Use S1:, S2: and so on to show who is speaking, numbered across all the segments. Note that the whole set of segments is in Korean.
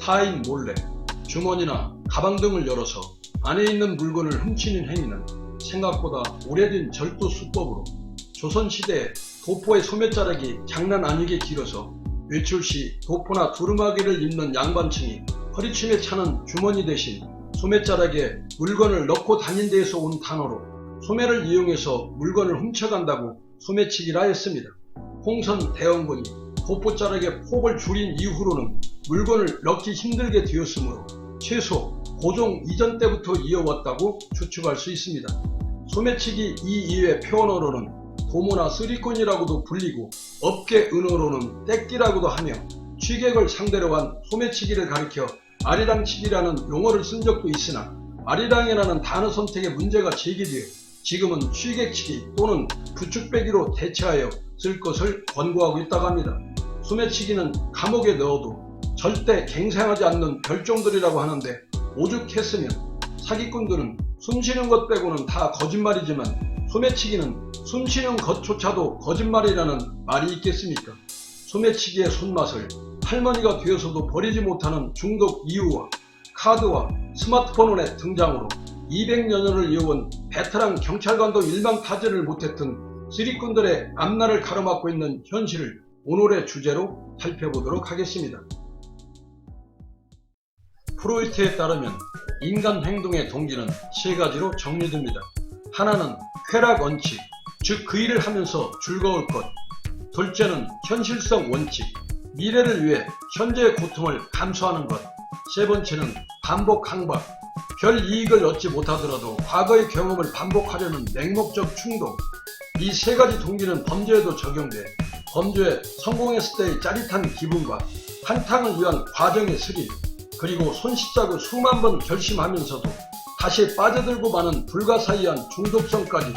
S1: 타인 몰래 주머니나 가방 등을 열어서 안에 있는 물건을 훔치는 행위는 생각보다 오래된 절도 수법으로 조선시대에 도포의 소매자락이 장난 아니게 길어서 외출 시 도포나 두루마기를 입는 양반층이 허리춤에 차는 주머니 대신 소매자락에 물건을 넣고 다닌 데에서 온 단어로 소매를 이용해서 물건을 훔쳐간다고 소매치기라 했습니다. 홍선 대원군이 도포자락의 폭을 줄인 이후로는 물건을 넣기 힘들게 되었으므로 최소 고종 이전 때부터 이어왔다고 추측할 수 있습니다. 소매치기 이 이외 표현어로는 도모나 쓰리꾼이라고도 불리고 업계 은어로는 떼끼라고도 하며 취객을 상대로 한 소매치기를 가리켜 아리랑치기라는 용어를 쓴 적도 있으나 아리랑이라는 단어 선택에 문제가 제기되어 지금은 취객치기 또는 부축배기로 대체하여 쓸 것을 권고하고 있다고 합니다. 소매치기는 감옥에 넣어도 절대 갱생하지 않는 별종들이라고 하는데 오죽했으면 사기꾼들은 숨쉬는 것 빼고는 다 거짓말이지만 소매치기는 숨쉬는 것조차도 거짓말이라는 말이 있겠습니까? 소매치기의 손맛을 할머니가 되어서도 버리지 못하는 중독 이유와 카드와 스마트폰의 등장으로 200여 년을 이어온 베테랑 경찰관도 일망타진을 못했던 쓰리꾼들의 앞날을 가로막고 있는 현실을 오늘의 주제로 살펴보도록 하겠습니다. 프로이트에 따르면 인간 행동의 동기는 세 가지로 정리됩니다. 하나는 쾌락 원칙, 즉 그 일을 하면서 즐거울 것. 둘째는 현실성 원칙, 미래를 위해 현재의 고통을 감수하는 것. 세 번째는 반복 강박, 별 이익을 얻지 못하더라도 과거의 경험을 반복하려는 맹목적 충동. 이 세 가지 동기는 범죄에도 적용돼 범죄에 성공했을 때의 짜릿한 기분과 한탕을 위한 과정의 스릴, 그리고 손쉽자고 수만 번 결심하면서도 다시 빠져들고 마는 불가사의한 중독성까지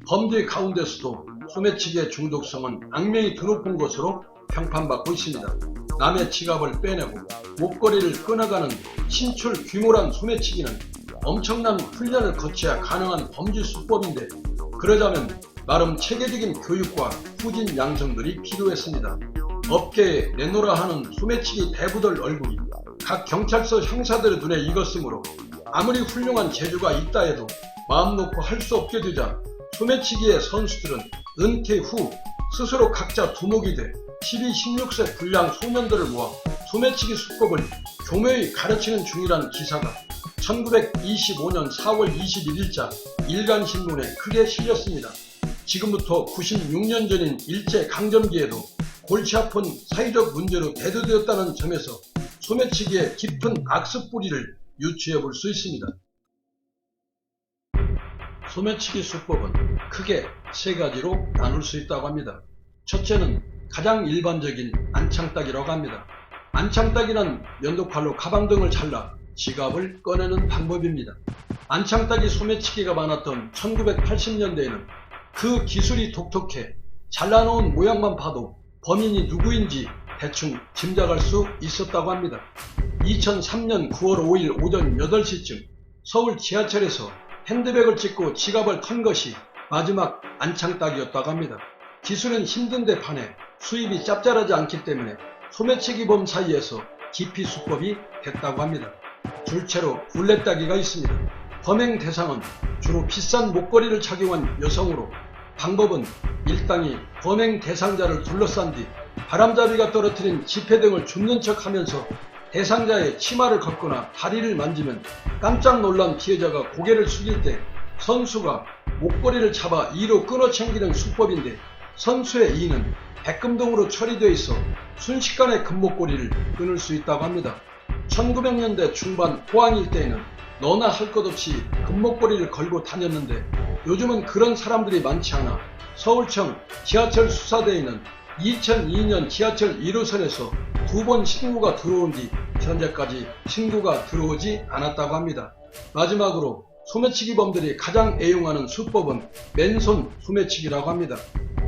S1: 범죄 가운데서도 소매치기의 중독성은 악명이 드높은 것으로 평판받고 있습니다. 남의 지갑을 빼내고 목걸이를 끊어가는 신출 규모란 소매치기는 엄청난 훈련을 거쳐야 가능한 범죄 수법인데 그러자면 나름 체계적인 교육과 후진 양성들이 필요했습니다. 업계에 내놓으라 하는 소매치기 대부들 얼굴이 각 경찰서 형사들의 눈에 익었으므로 아무리 훌륭한 재주가 있다 해도 마음 놓고 할 수 없게 되자 소매치기의 선수들은 은퇴 후 스스로 각자 두목이 돼 12, 16세 불량 소년들을 모아 소매치기 수법을 교묘히 가르치는 중이라는 기사가 1925년 4월 21일자 일간신문에 크게 실렸습니다. 지금부터 96년 전인 일제강점기에도 골치 아픈 사회적 문제로 대두되었다는 점에서 소매치기의 깊은 악습 뿌리를 유추해 볼 수 있습니다. 소매치기 수법은 크게 세 가지로 나눌 수 있다고 합니다. 첫째는 가장 일반적인 안창따기라고 합니다. 안창따기는 면도칼로 가방 등을 잘라 지갑을 꺼내는 방법입니다. 안창따기 소매치기가 많았던 1980년대에는 그 기술이 독특해 잘라놓은 모양만 봐도 범인이 누구인지 대충 짐작할 수 있었다고 합니다. 2003년 9월 5일 오전 8시쯤 서울 지하철에서 핸드백을 찍고 지갑을 턴 것이 마지막 안창따기였다고 합니다. 기술은 힘든데 반해 수입이 짭짤하지 않기 때문에 소매치기범 사이에서 기피 수법이 됐다고 합니다. 둘째로 굴레따기가 있습니다. 범행 대상은 주로 비싼 목걸이를 착용한 여성으로 방법은 일당이 범행 대상자를 둘러싼 뒤 바람잡이가 떨어뜨린 지폐 등을 줍는 척하면서 대상자의 치마를 걷거나 다리를 만지면 깜짝 놀란 피해자가 고개를 숙일 때 선수가 목걸이를 잡아 이로 끊어 챙기는 수법인데 선수의 이는 백금동으로 처리되어 있어 순식간에 금목걸이를 끊을 수 있다고 합니다. 1900년대 중반 포항 일대에는 너나 할 것 없이 금목걸이를 걸고 다녔는데 요즘은 그런 사람들이 많지 않아 서울청 지하철 수사대에는 2002년 지하철 1호선에서 2번 신고가 들어온 뒤 현재까지 신고가 들어오지 않았다고 합니다. 마지막으로 소매치기범들이 가장 애용하는 수법은 맨손 소매치기라고 합니다.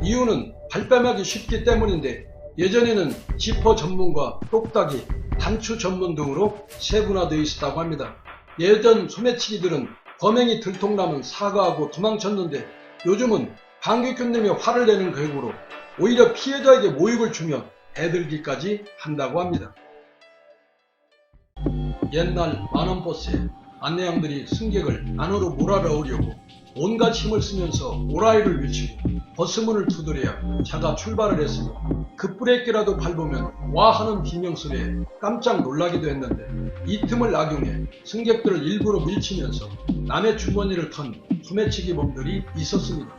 S1: 이유는 발뺌하기 쉽기 때문인데 예전에는 지퍼 전문과 똑딱이, 단추 전문 등으로 세분화되어 있었다고 합니다. 예전 소매치기들은 범행이 들통나면 사과하고 도망쳤는데 요즘은 방귀뀌내며 화를 내는 격으로 오히려 피해자에게 모욕을 주며 대들기까지 한다고 합니다. 옛날 만원버스에 안내양들이 승객을 안으로 몰아넣으려고 온갖 힘을 쓰면서 오라이를 외치고 버스문을 두드려야 차가 출발을 했으며 급브레이크라도 밟으면 와 하는 비명소리에 깜짝 놀라기도 했는데 이 틈을 악용해 승객들을 일부러 밀치면서 남의 주머니를 턴 소매치기범들이 있었습니다.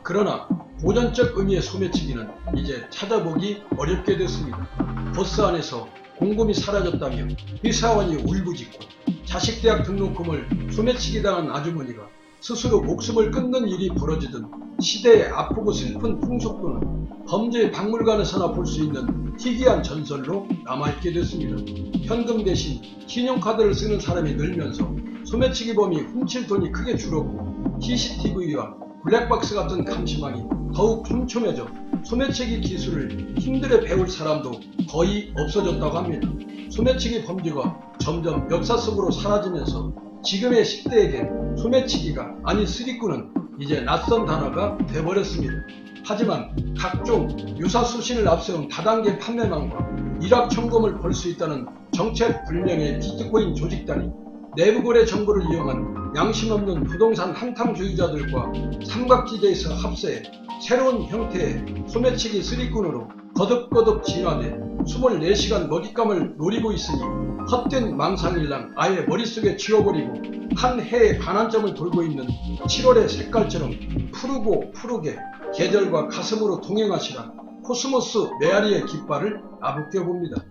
S1: 그러나 고전적 의미의 소매치기는 이제 찾아보기 어렵게 됐습니다. 버스 안에서 공금이 사라졌다며 회사원이 울부짖고 자식 대학 등록금을 소매치기 당한 아주머니가 스스로 목숨을 끊는 일이 벌어지던 시대의 아프고 슬픈 풍속도는 범죄의 박물관에서나 볼 수 있는 희귀한 전설로 남아있게 됐습니다. 현금 대신 신용카드를 쓰는 사람이 늘면서 소매치기범이 훔칠 돈이 크게 줄었고 CCTV와 블랙박스 같은 감시망이 더욱 촘촘해져 소매치기 기술을 힘들어 배울 사람도 거의 없어졌다고 합니다. 소매치기 범죄가 점점 역사 속으로 사라지면서 지금의 10대에겐 소매치기가 아닌 스리꾼은 이제 낯선 단어가 돼버렸습니다. 하지만 각종 유사수신을 앞세운 다단계 판매망과 일확천금을 벌 수 있다는 정체불명의 비트코인 조직단이 내부거래 정보를 이용한 양심 없는 부동산 한탕주의자들과 삼각지대에서 합세해 새로운 형태의 소매치기 스리꾼으로 거듭거듭 진화돼 24시간 먹잇감을 노리고 있으니 헛된 망상일랑 아예 머릿속에 지워버리고 한 해의 반환점을 돌고 있는 7월의 색깔처럼 푸르고 푸르게 계절과 가슴으로 동행하시라 코스모스 메아리의 깃발을 아부껴 봅니다.